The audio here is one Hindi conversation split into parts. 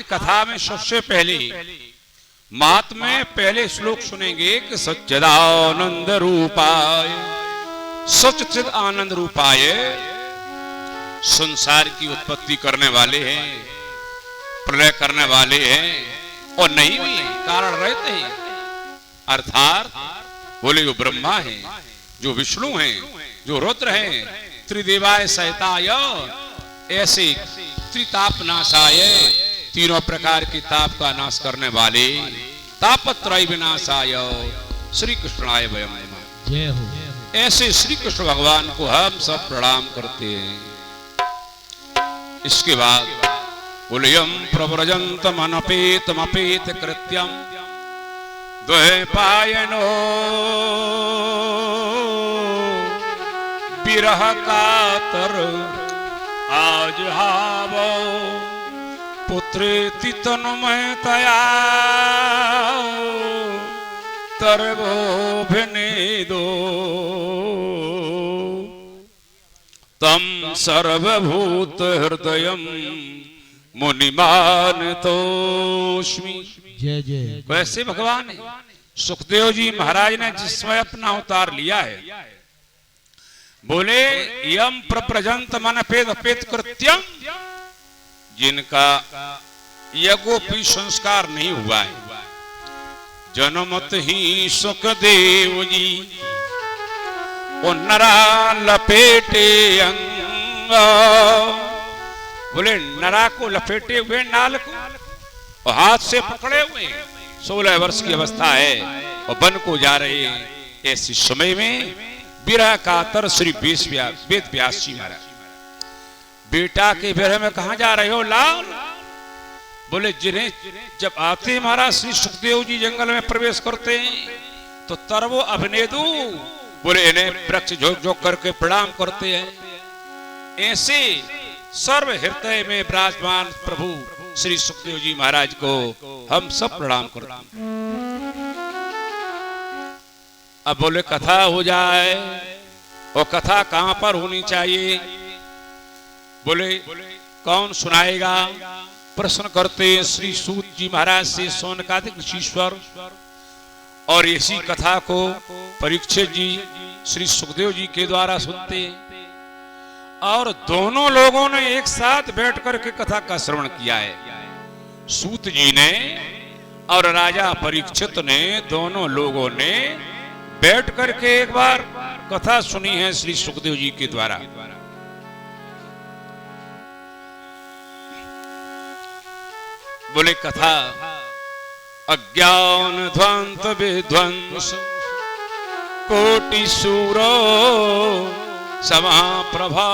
आज कथा में सबसे पहले महात्म्य पहले श्लोक सुनेंगे कि सच्चिदानंद रूपाय, सच्चिद आनंद रूपाय संसार की उत्पत्ति करने वाले हैं, प्रलय करने वाले हैं और नहीं भी हैं, कारण रहते हैं। अर्थात बोले जो ब्रह्मा है, जो विष्णु हैं, जो रुद्र हैं, त्रिदेवाय सहिताय, ऐसे त्रिताप नाशाय, तीनों प्रकार की ताप का नाश करने वाले, तापत्रय विनाशाय श्री कृष्णाय वयम नमः। जय हो। ऐसे श्री कृष्ण भगवान को हम सब प्रणाम करते हैं। इसके बाद बोले यम प्रव्रजंतम अनपेतम अपेत कृत्यम द्वैपायनो विरह कातर आज हावो पुत्रेति तन्मयतया तर्वोभिनेदो तम सर्वभूत हृदयम मुनिमान तोष्मि। जय जय। वैसे भगवान सुखदेव जी महाराज ने जिस समय अपना अवतार लिया है, बोले यम प्रप्रजंत मन पेद कृत्यम, जिनका यज्ञोपी संस्कार नहीं हुआ है, जनमत ही सुखदेव जी ओ नरा लपेटे अंग, बोले नरा को लपेटे हुए नाल को और हाथ से पकड़े हुए, 16 वर्ष की अवस्था है और वन को जा रहे हैं। ऐसे समय में विरह कातर श्री वेद व्यास जी महाराज, बेटा के विरह में कहां जा रहे हो लाल? बोले जिन्हें जब आते महाराज श्री सुखदेव जी जंगल में प्रवेश करते हैं तो तरवो अभिनेदु, बोले इन्हें वृक्ष झोंक झोंक करके प्रणाम करते हैं। ऐसे सर्व हृदय में विराजमान प्रभु श्री सुखदेव जी महाराज को हम सब प्रणाम करते हैं। अब बोले कथा हो जाए, और कथा कहां पर होनी चाहिए? बोले कौन सुनाएगा? प्रश्न करते श्री सूत जी महाराज से सौनकादिक ऋषीश्वर, और इसी कथा को परीक्षित जी श्री सुखदेव जी के द्वारा सुनते, और दोनों लोगों ने एक साथ बैठ करके कथा का श्रवण किया है। सूत जी ने और राजा परीक्षित ने, दोनों लोगों ने बैठ करके एक बार कथा सुनी है श्री सुखदेव जी के द्वारा। बोले कथा अज्ञान ध्वंत विध्वंस कोटि सूरो समाप्रभा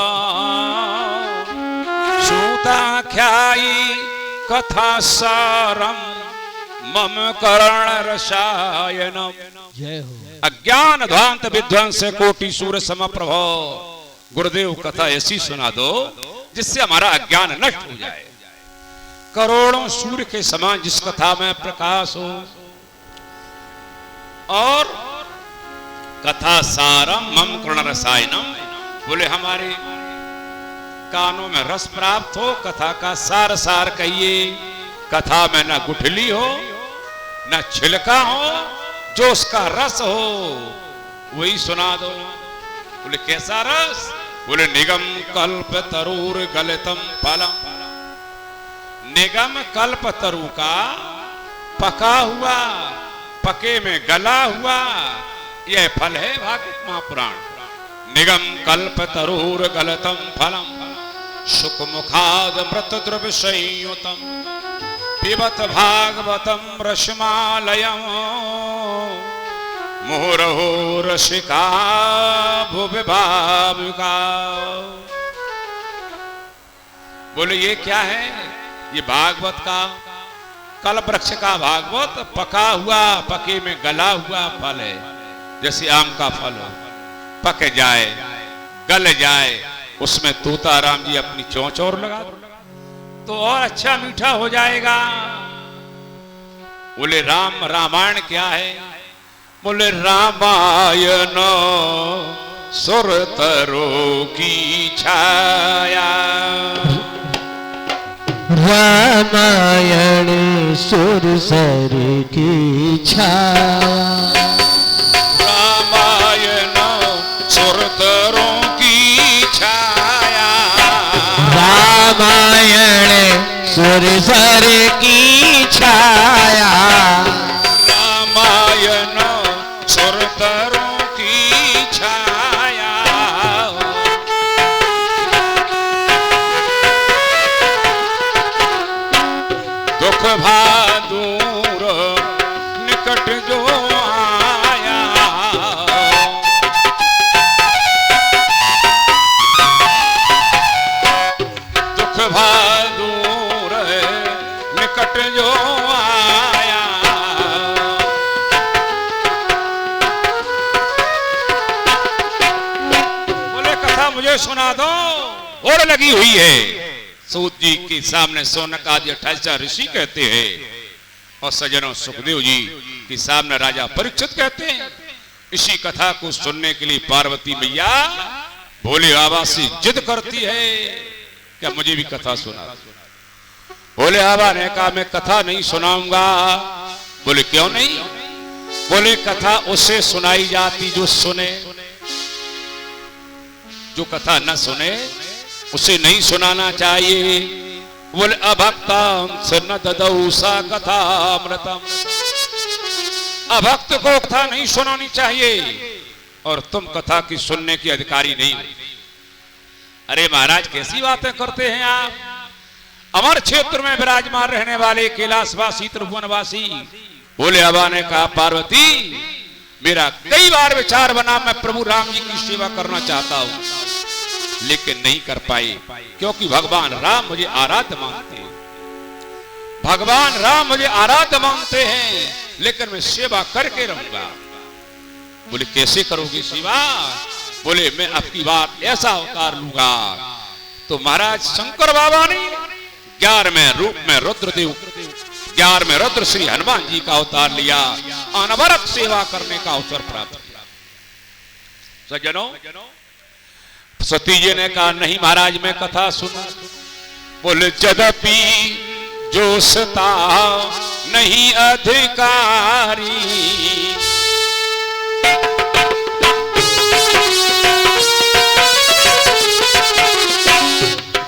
सूताख्यायी कथा सारम मम कर्ण रसायनम। जय हो। अज्ञान ध्वंत विध्वंस कोटि सूर समप्रभा। गुरुदेव कथा ऐसी सुना दो जिससे हमारा अज्ञान नष्ट हो जाए, करोड़ों सूर्य के समान जिस कथा में प्रकाश हो, और कथा सारम मम कर्ण रसायनम, बोले हमारे कानों में रस प्राप्त हो, कथा का सार सार कहिए। कथा में न गुठली हो न छिलका हो, जो उसका रस हो वही सुना दो। बोले कैसा रस? बोले निगम कल्प तरूर गलितम फलम, निगम कल्प तरु का पका हुआ, पके में गला हुआ यह फल है भागवत महापुराण। निगम कल्प तरूर गलतम फलम सुख मुखाद मृत द्रव्य संयुतम पिबत भागवतम रसमालयम मुहुरहो रसिका भुवि भावुका। बोले ये क्या है? ये भागवत का कल्प वृक्ष का भागवत पका हुआ, पके में गला हुआ फल है। जैसे आम का फल हो, पक जाए, गल जाए, उसमें तोता राम जी अपनी चोंच और लगा तो और अच्छा मीठा हो जाएगा। बोले रामायण क्या है? बोले रामायण सुरतरों की छाया, रामायण सुरसर की छाया, रामायण सुरतरों की छाया, रामायण सुरसर की छाया, रामायण सुरतरों की छाया। दुख भादूर निकट जो आया, दुख भादूर निकट जो आया, बोले कथा मुझे सुना दो और लगी हुई है। सूत जी के सामने सोनक आदि 28 ऋषि कहते हैं और सज्जनों सुखदेव जी के सामने राजा परीक्षित कहते हैं। इसी कथा को सुनने के लिए पार्वती मैया भोले बाबा से जिद करती है क्या मुझे भी कथा सुना। भोले बाबा ने कहा मैं कथा नहीं सुनाऊंगा। बोले क्यों नहीं। बोले कथा उसे सुनाई जाती जो सुने, जो कथा न सुने उसे नहीं सुनाना चाहिए। बोले अभक्ताम न ददौ सा कथा अमृतम, अभक्त को कथा नहीं सुनानी चाहिए और तुम कथा की सुनने की अधिकारी नहीं। अरे महाराज कैसी बातें करते हैं आप। अमर क्षेत्र में विराजमान रहने वाले कैलाशवासी त्रिभुवनवासी भोले बाबा ने कहा पार्वती मेरा कई बार विचार बना मैं प्रभु राम जी की सेवा करना चाहता हूं लेकिन नहीं कर पाए क्योंकि भगवान राम मुझे आराध्य मानते हैं। भगवान राम मुझे आराध्य मानते हैं लेकिन मैं सेवा करके रहूंगा। बोले कैसे करोगे सेवा। बोले मैं आपकी बात ऐसा अवतार लूंगा। तो महाराज शंकर बाबा ने 11वें रूप में रुद्रदेव 11वें रुद्र श्री हनुमान जी का अवतार लिया, अनवरत सेवा करने का अवसर प्राप्त किया। सज्जनों सती जी ने कहा नहीं महाराज मैं कथा सुनूं। बोले यद्यपि जोशता नहीं अधिकारी,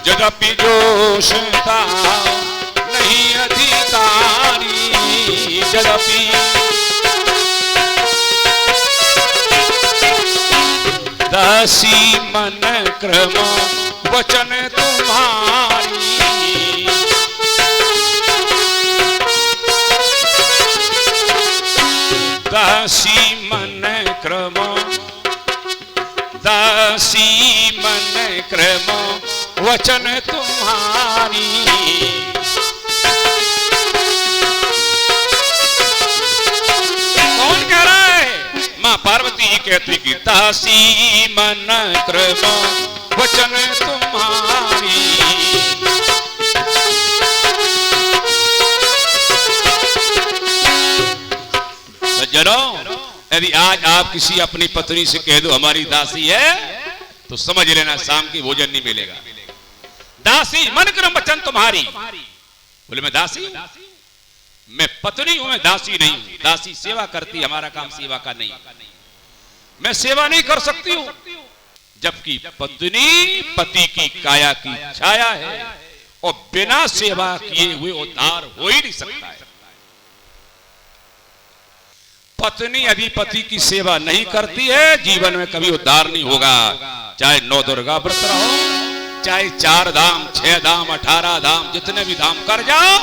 यद्यपि जोशता नहीं अधिकारी, यद्यपि दासी मन क्रम वचन तुम्हारी, दासी मन क्रम, दासी मन क्रम वचन तुम्हारी। कौन कह रहा है। मां पार्वती कहती कि दासी मन क्रम वचन तुम्हारी। सज्जनों यदि आज आप किसी अपनी पत्नी से कह दो हमारी दासी है तो समझ लेना शाम की भोजन नहीं मिलेगा। दासी मन क्रम वचन तुम्हारी। बोले मैं दासी हूं, मैं पत्नी हूं, मैं दासी नहीं हूं। दासी सेवा करती, हमारा काम सेवा का नहीं। मैं सेवा नहीं कर सकती हूं जबकि पत्नी पति की काया की छाया है और बिना सेवा किए हुए उद्धार हो ही नहीं सकता है। पत्नी यदि पति की सेवा नहीं करती है जीवन में कभी उद्धार नहीं होगा। चाहे 9 दुर्गा व्रत रहो, चाहे 4 धाम 6 धाम 18 धाम जितने भी धाम कर जाओ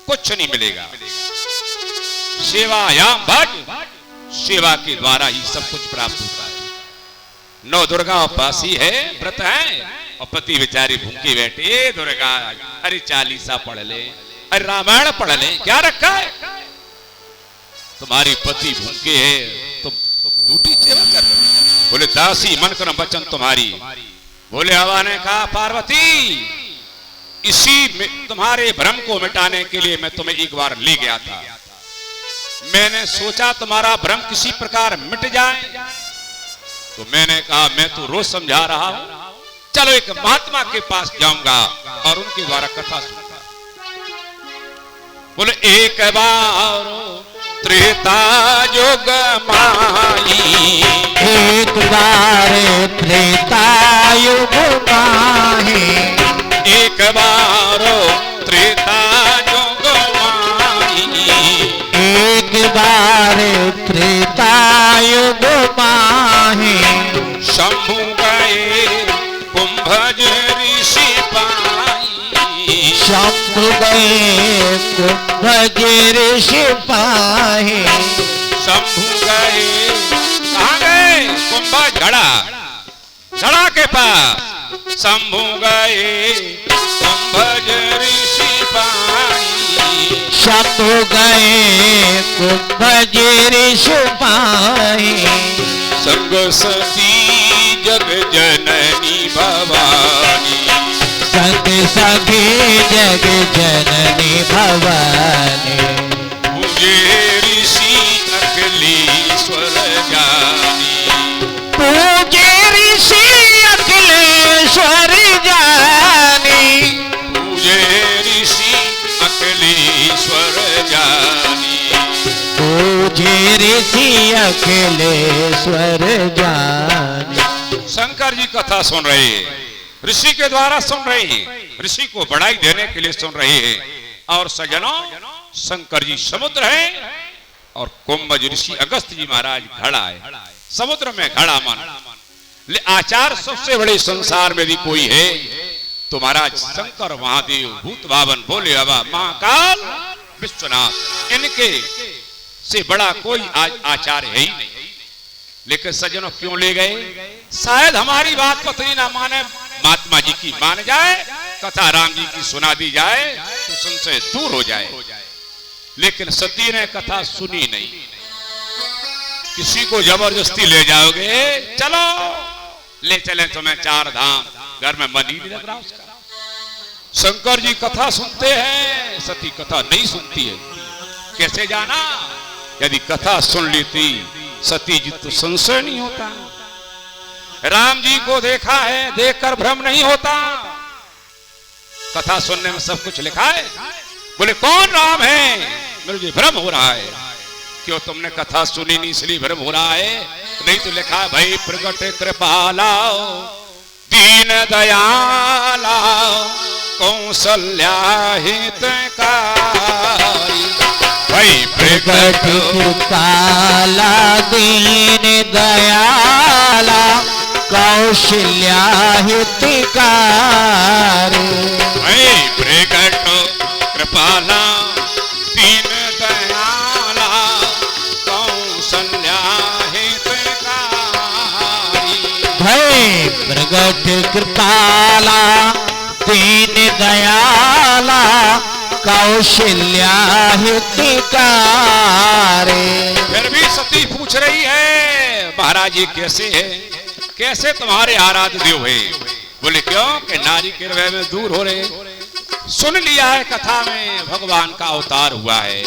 कुछ नहीं मिलेगा। सेवायाम भज, सेवा के द्वारा ही सब कुछ प्राप्त होता है। 9 दुर्गा उपासी है, व्रत है और पति बेचारे भूखे बैठे। दुर्गा अरे 40 पढ़ ले, अरे रामायण पढ़ ले, क्या रखा है। तुम्हारी पति भूखे है तुम झूठी सेवा कर। बोले दासी मन क्रम वचन तुम्हारी। भोले बाबा ने कहा पार्वती इसी में तुम्हारे भ्रम को मिटाने के लिए मैं तुम्हें एक बार ले गया था। मैंने सोचा तुम्हारा भ्रम किसी प्रकार मिट जाए तो मैंने कहा मैं तो रोज समझा रहा हूं, चलो एक महात्मा के पास जाऊंगा और उनके द्वारा कथा सुनूंगा। बोले एक बार त्रेता युग माई, एक बार त्रेता युग माही, एक बार त्रेता युग माई, एक बार त्रेता युग माही। शंभु गए कुंभज ऋषि पाई, शंभु गए कुंभज ऋषि पाही, शंभु गए कहाँ गए? कुंभज घड़ा, घड़ा के पास शंभु गए कुंभज ऋषि पाई, शंभु गए कुंभज ऋषि पाही। संग सती जग जननी भवानी, संग सखी जग जननी भवानी, पूजे ऋषि अखिलेश्वर जानी, पूजे ऋषि अखिलेश्वर जानी, पूजे ऋषि अखिलेश्वर जानी, पूजे ऋषि अखिलेश्वर जानी। शंकर जी कथा सुन रहे हैं, ऋषि के द्वारा सुन रहे हैं, ऋषि को बढ़ाई देने के लिए सुन रहे हैं। और सज्जनों, शंकर जी समुद्र है और कुंभज ऋषि अगस्त जी महाराज घड़ा है। समुद्र में घड़ा मन आचार सबसे बड़े संसार में भी कोई है तो महाराज शंकर महादेव भूत भावन भोले बाबा महाकाल विश्वनाथ, इनके से बड़ा कोई आचार्य है ही नहीं। लेकिन सज्जनों क्यों ले गए? शायद हमारी बात पत्नी ना माने, महात्मा जी की मान जाए, कथा राम जी की सुना दी जाए तो संशय दूर हो जाए। लेकिन सती ने कथा सुनी नहीं। किसी को जबरदस्ती ले जाओगे, चलो ले चले तुम्हें चार धाम, घर में मन ही नहीं लग रहा उसका। शंकर जी कथा सुनते हैं, सती कथा नहीं सुनती है। कैसे जाना? यदि कथा सुन लेती सती जी तो संशय नहीं होता। राम जी को देखा है, देखकर भ्रम नहीं होता। कथा सुनने में सब कुछ लिखा है। बोले कौन राम है? मुझे भ्रम हो रहा है। क्यों? तुमने कथा सुनी नहीं इसलिए भ्रम हो रहा है। नहीं तो लिखा है भाई प्रगट कृपाला दीन दयाला कौशल्या हितकारी। भाई प्रगट कृपाला दीन दयाला कौशल्या हितकारी। भाई प्रगट कृपाला दीन दयाला कौशल्या हितकारी। भय प्रगट कृपाला दीन दयाला कौशल्या हितकारी। फिर भी सती पूछ रही है महाराज ये कैसे है, कैसे तुम्हारे आराध्य देव है? बोले क्यों? कि नारी के हृदय में दूर हो रहे। सुन लिया है कथा में भगवान का अवतार हुआ है,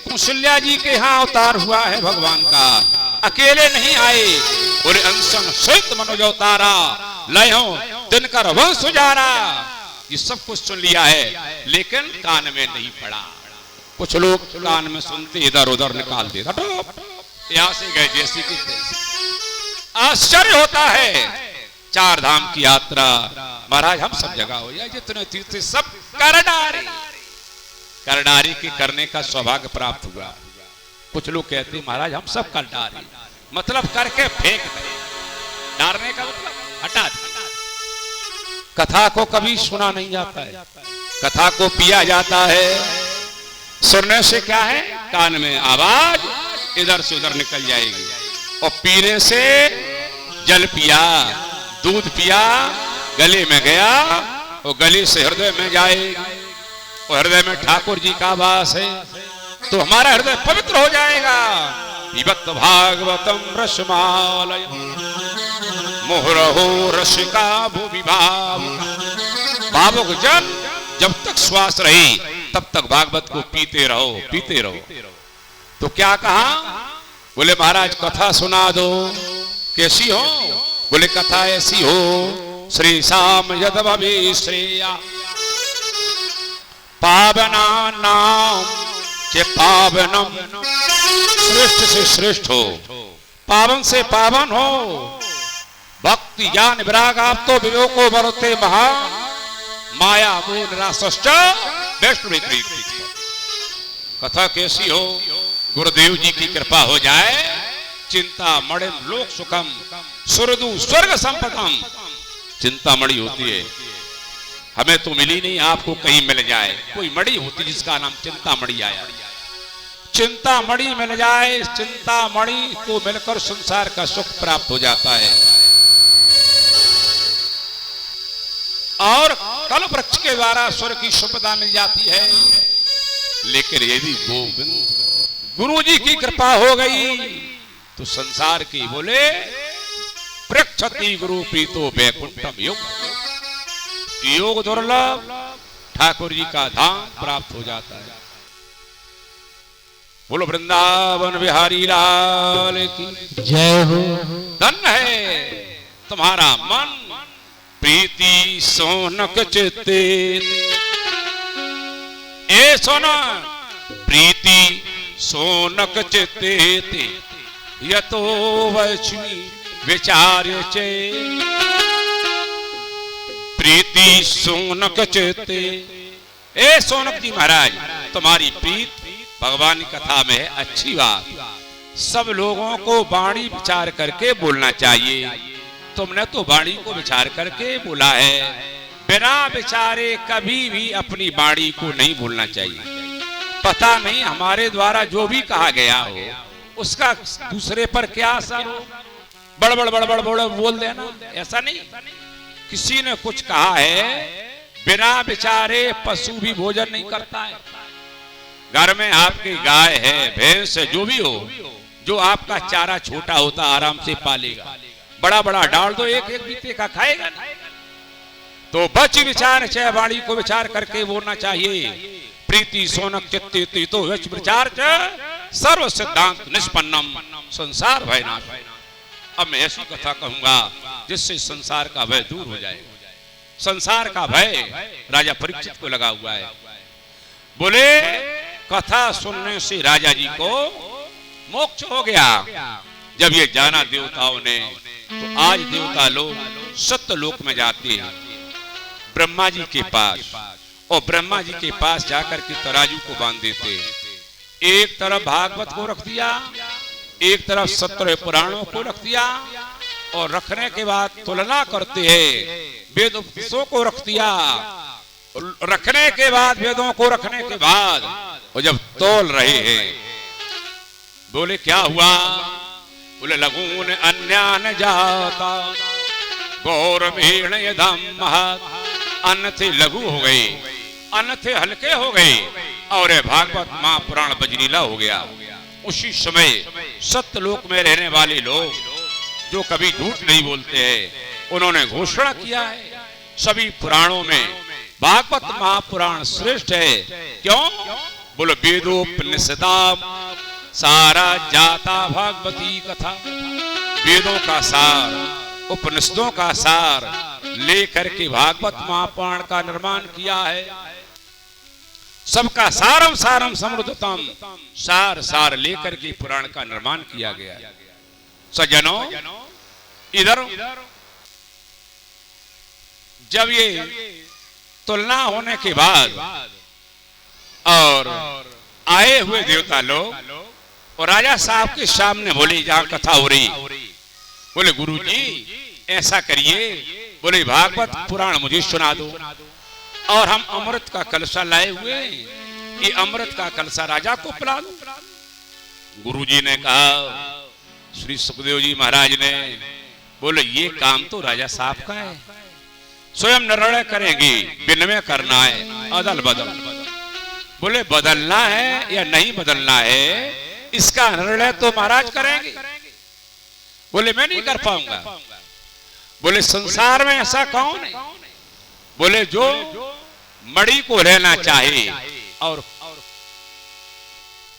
कौशल्या जी के यहाँ अवतार हुआ है भगवान का। अकेले नहीं आए, बोले अंशन सहित मनोज अवतारा लयो दिनकर वंश उजारा। ये सब कुछ सुन लिया है लेकिन कान में नहीं पड़ा। कुछ लोग कान में सुनते इधर उधर निकाल दे, यहाँ से गए जैसी की आश्चर्य होता है। चार धाम की यात्रा महाराज हम सब जगह हो जाए, जितने तीर्थ सब करडारी के करने का सौभाग्य प्राप्त हुआ। कुछ लोग कहते महाराज हम सब करडारी, मतलब करके फेंक दे। डारने का मतलब हटा दे। कथा को कभी सुना नहीं जाता है, कथा को पिया जाता है। सुनने से क्या है? कान में आवाज इधर से उधर निकल जाएगी। और पीने से जल पिया, दूध पिया, गले में गया और गले से हृदय में जाएगी। और हृदय में ठाकुर जी का वास है तो हमारा हृदय पवित्र हो जाएगा। पिबत भागवतम रसमालय मोहरहो रसिका भूमि भावुक जन जब तक श्वास रही तब तक भागवत को पीते रहो, पीते रहो। तो क्या कहा? बोले महाराज कथा सुना दो। कैसी हो? बोले कथा ऐसी हो, श्री शाम यदि श्रेया पावना नाम कि पावनम श्रेष्ठ से श्रेष्ठ हो, पावन से पावन हो, भक्ति ज्ञान विराग आप तो विवेको बरते महा माया मोह निराश्च वैष्णवी कृति। कथा कैसी हो? गुरुदेव जी की कृपा हो जाए, चिंता मणि लोक सुखम सुरदु स्वर्ग संपदम। चिंता मणि होती है, हमें तो मिली नहीं, आपको कहीं मिल जाए। कोई मणि होती जिसका नाम चिंता मणि आया, चिंता मणि मिल जाए, चिंता मणि को मिलकर संसार का सुख प्राप्त हो जाता है। और कल्प वृक्ष के द्वारा स्वर्ग की संपदा मिल जाती है। लेकिन यदि गोविंद गुरु जी की कृपा हो गई तो संसार की बोले प्रक्षति गुरु प्रीतो वैकुंठम योग, योग दुर्लभ ठाकुर जी का धाम प्राप्त हो जाता है। बोलो वृंदावन बिहारी लाल की जय हो। धन्य है तुम्हारा मन, प्रीति सोनक चित्ते। ए सोना प्रीति सोनक चित्ते यतो वैष्णवी विचार्य चे। प्रीति सोनक चित्ते। ए सोनक जी महाराज, तुम्हारी प्रीत भगवान की कथा में है, अच्छी बात। सब लोगों को वाणी विचार करके बोलना चाहिए। तुमने तो वाणी को विचार करके बोला है, बिना विचारे कभी भी अपनी वाणी को नहीं बोलना चाहिए। पता नहीं हमारे द्वारा जो भी कहा गया हो उसका दूसरे पर क्या असर हो, बड़बड़ बड़बड़ बड़ बोल देना, ऐसा नहीं। किसी ने कुछ कहा है, बिना विचारे पशु भी भोजन नहीं करता है। घर में आपकी गाय है, भैंस है, जो भी हो, जो आपका चारा छोटा होता आराम से पालेगा, बड़ा बड़ा डाल दो एक एक बीते का खाएगा नहीं। तो बच विचार चाहे वाणी को विचार करके बोलना चाहिए। प्रीति सोनक चित्ते तो विचार सर्व सिद्धांत निष्पन्नम संसार भयनाश। अब मैं ऐसी कथा कहूंगा जिससे संसार का भय दूर हो जाए। संसार का भय राजा परीक्षित को लगा हुआ है। बोले कथा सुनने से राजा जी को मोक्ष हो गया। जब ये जाना देवताओं ने, तो आज देवता लोग सत्य लोक में जाते हैं ब्रह्मा जी के पास, और ब्रह्मा जी के पास जाकर के तराजू को बांध देते। एक तरफ भागवत को रख दिया, एक तरफ 17 पुराणों को रख दिया, और रखने के बाद तुलना करते हैं, वेद उपदेशों को रख दिया, रखने के बाद वेदों को रखने के बाद, और जब तोल रहे हैं, बोले क्या हुआ? बोले लगून अन्यान जाता गौर भीण यदम महत। अन्न थे लघु हो गए, अन्न थे हल्के हो गए, और भागवत महापुराण बजरीला हो गया। उसी समय सत्यलोक में रहने वाले लोग जो कभी झूठ नहीं बोलते हैं, उन्होंने घोषणा किया है सभी पुराणों में भागवत महापुराण श्रेष्ठ है। क्यों? बोलो वेदोपनिषदा सारा जाता भागवती कथा। वेदों का सार, उपनिषदों का सार लेकर के भागवत महापुराण का निर्माण किया है। सबका सारम सारम समृद्धतम, सार सार लेकर के पुराण का निर्माण किया गया। सज्जनों, इधर जब ये तुलना होने के बाद और आए हुए देवता लोग और राजा साहब के सामने बोले, जहां कथा हो रही, बोले गुरुजी ऐसा करिए, बोले भागवत पुराण मुझे सुना दो, और हम अमृत का कलशा लाए हुए, ये अमृत का कलशा राजा को पिला दो। गुरुजी ने कहा, श्री सुखदेव जी महाराज ने बोले ये काम तो राजा साहब का है, स्वयं निर्णय करेंगे, विनिमय करना है, अदल बदल। बोले बदलना है या नहीं बदलना है, इसका निर्णय तो महाराज करेंगे। बोले मैं नहीं कर पाऊंगा। बोले संसार में ऐसा कौन है? बोले जो मणि को लेना चाहे, और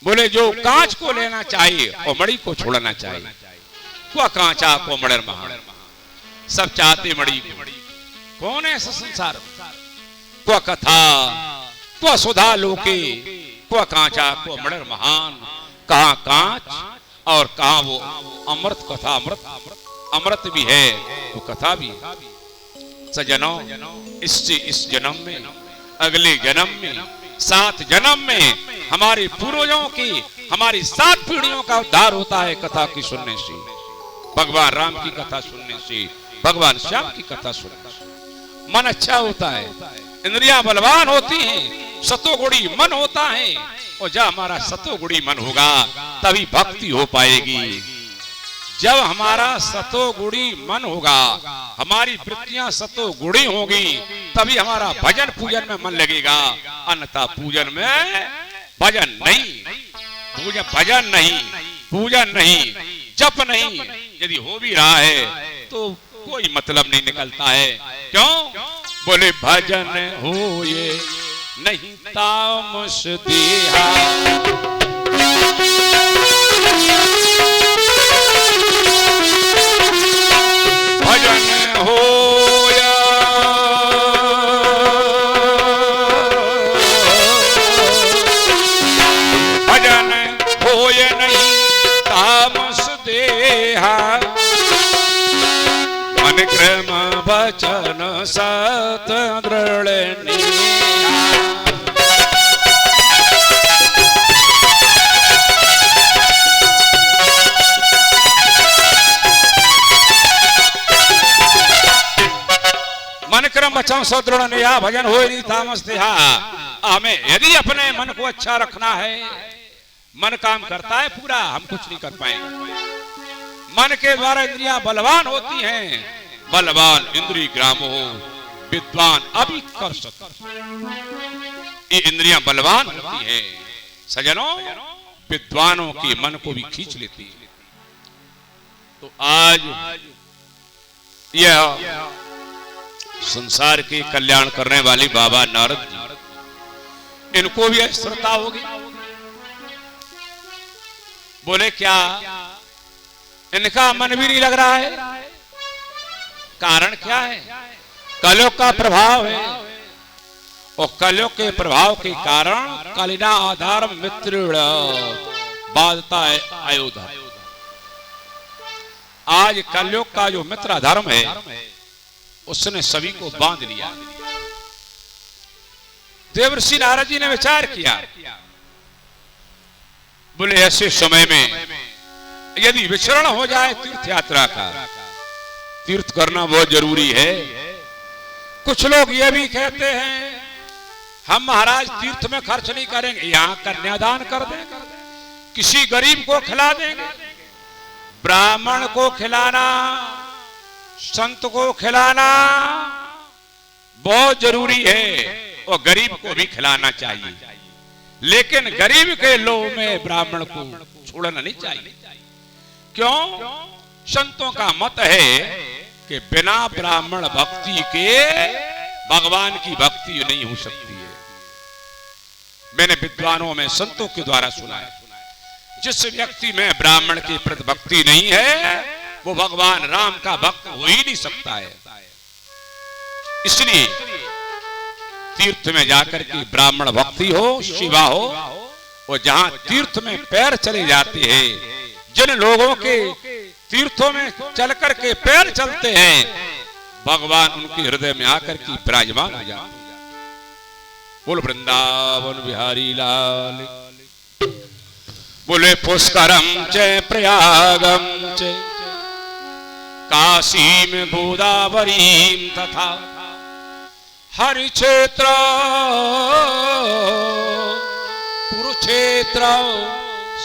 बोले जो कांच को लेना चाहिए और मणि को छोड़ना चाहिए। को कांचा को मणर महा, सब चाहते मणि को। कौन है ऐसा संसार में? को कथा को सुधा लोके को कांचा को मर्डर महान, कहाँ कांच और कहाँ वो अमृत कथा, अमृत भी है वो कथा भी है। सजनों, इससे इस जन्म में, अगले जन्म में, 7 जन्म में हमारे पूर्वजों की, हमारी 7 पीढ़ियों का उद्धार होता है कथा की सुनने से, भगवान राम की कथा सुनने से, भगवान श्याम की कथा सुनने से। मन अच्छा होता है, इंद्रियां बलवान होती हैं, सतोगुणी मन होता है, और जब हमारा सतोगुणी मन होगा तभी भक्ति हो पाएगी। जब हमारा सतोगुणी मन होगा, हमारी वृत्तियां सतोगुणी होगी, तभी हमारा भजन पूजन में मन लगेगा, अन्यथा पूजन में भजन नहीं, भजन नहीं, पूजन नहीं, जप नहीं, यदि हो भी रहा है तो कोई मतलब नहीं निकलता है। क्यों? बोले भजन हो ये नहीं तामस देहा, भजन हो या भजन हो ये नहीं तामस देहा, मन क्रम वचन सत दृढ़ निया। मन क्रम वचन सत दृढ़ निया, भजन हो नहीं तामस देहा। हमें यदि अपने मन को अच्छा रखना है, मन काम करता है पूरा, हम कुछ नहीं कर पाएंगे। मन के द्वारा इंद्रियां बलवान होती हैं, बलवान इंद्रिय ग्रामो विद्वान अभी कर सकते, ये इंद्रियां बलवान होती हैं सजनों, विद्वानों के मन को भी खींच लेती है। तो आज यह संसार के कल्याण करने वाली बाबा नारद जी, इनको भी अस्थिरता होगी। बोले क्या? इनका मन भी नहीं लग रहा है। कारण क्या है? कलयुग का प्रभाव है, और कलयुग के प्रभाव के कारण कलिना आधार मित्र बाधता है अयोध्या। आज कलयुग का जो मित्र धर्म है उसने सभी को बांध लिया। देवर्षि नारद जी ने विचार किया, बोले ऐसे समय में यदि विचरण हो जाए तीर्थ यात्रा का, तीर्थ करना बहुत जरूरी है। कुछ लोग ये भी कहते हैं हम महाराज तीर्थ में खर्च नहीं करेंगे, यहां कन्यादान कर देंगे, किसी गरीब को खिला देंगे। ब्राह्मण को खिलाना, संत को खिलाना बहुत जरूरी है, और गरीब को भी खिलाना चाहिए, लेकिन गरीब के लोभ में ब्राह्मण को छोड़ना नहीं चाहिए। क्यों? संतों का मत है कि बिना ब्राह्मण भक्ति के भगवान की भक्ति नहीं हो सकती है। मैंने विद्वानों में संतों के द्वारा सुना है, जिस व्यक्ति में ब्राह्मण की प्रति भक्ति नहीं है वो भगवान राम का भक्त हो ही नहीं सकता है। इसलिए तीर्थ में जाकर के ब्राह्मण भक्ति हो, सेवा हो, और जहां तीर्थ में पैर चले जाते हैं, जिन लोगों के तीर्थों में चलकर के पैर चलते हैं, भगवान उनके हृदय में आकर के विराजमान हो जाते हैं। बोल वृंदावन बिहारी लाल। बोले पुष्करम च प्रयागम च काशी में गोदावरी तथा हरि क्षेत्र कुरुक्षेत्र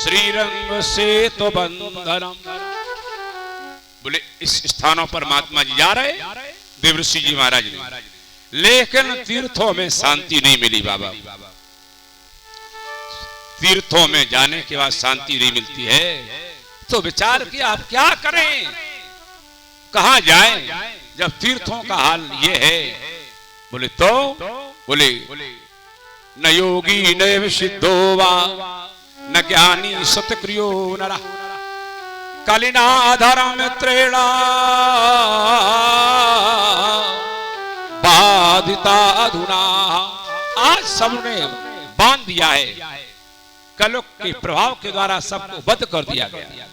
श्रीरंग से तो बंधनम। बोले इस स्थानों पर महात्मा जी जा रहे, देवर्षि जी महाराज ने, लेकिन तीर्थों में शांति नहीं मिली बाबा। तीर्थों में जाने के बाद शांति नहीं मिलती है, तो विचार किया आप क्या करें, कहां जाएं, जब तीर्थों का हाल ये है। बोले बोले न योगी न सिद्धो वा न ज्ञानी सतक्रियो नरा कलिनाधर मित्रेणा बाधिता अधुना। आज सबने बांध दिया है, कलयुग के प्रभाव के द्वारा सबको वध कर दिया गया।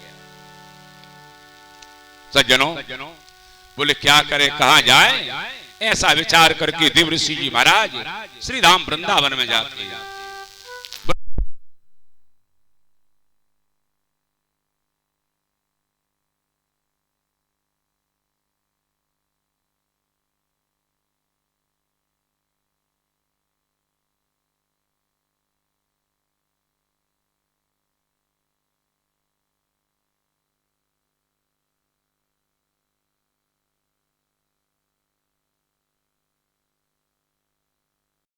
सज्जनों, बोले क्या करे कहां जाए, ऐसा विचार करके देव ऋषि जी महाराज श्री धाम वृंदावन में जाते हैं।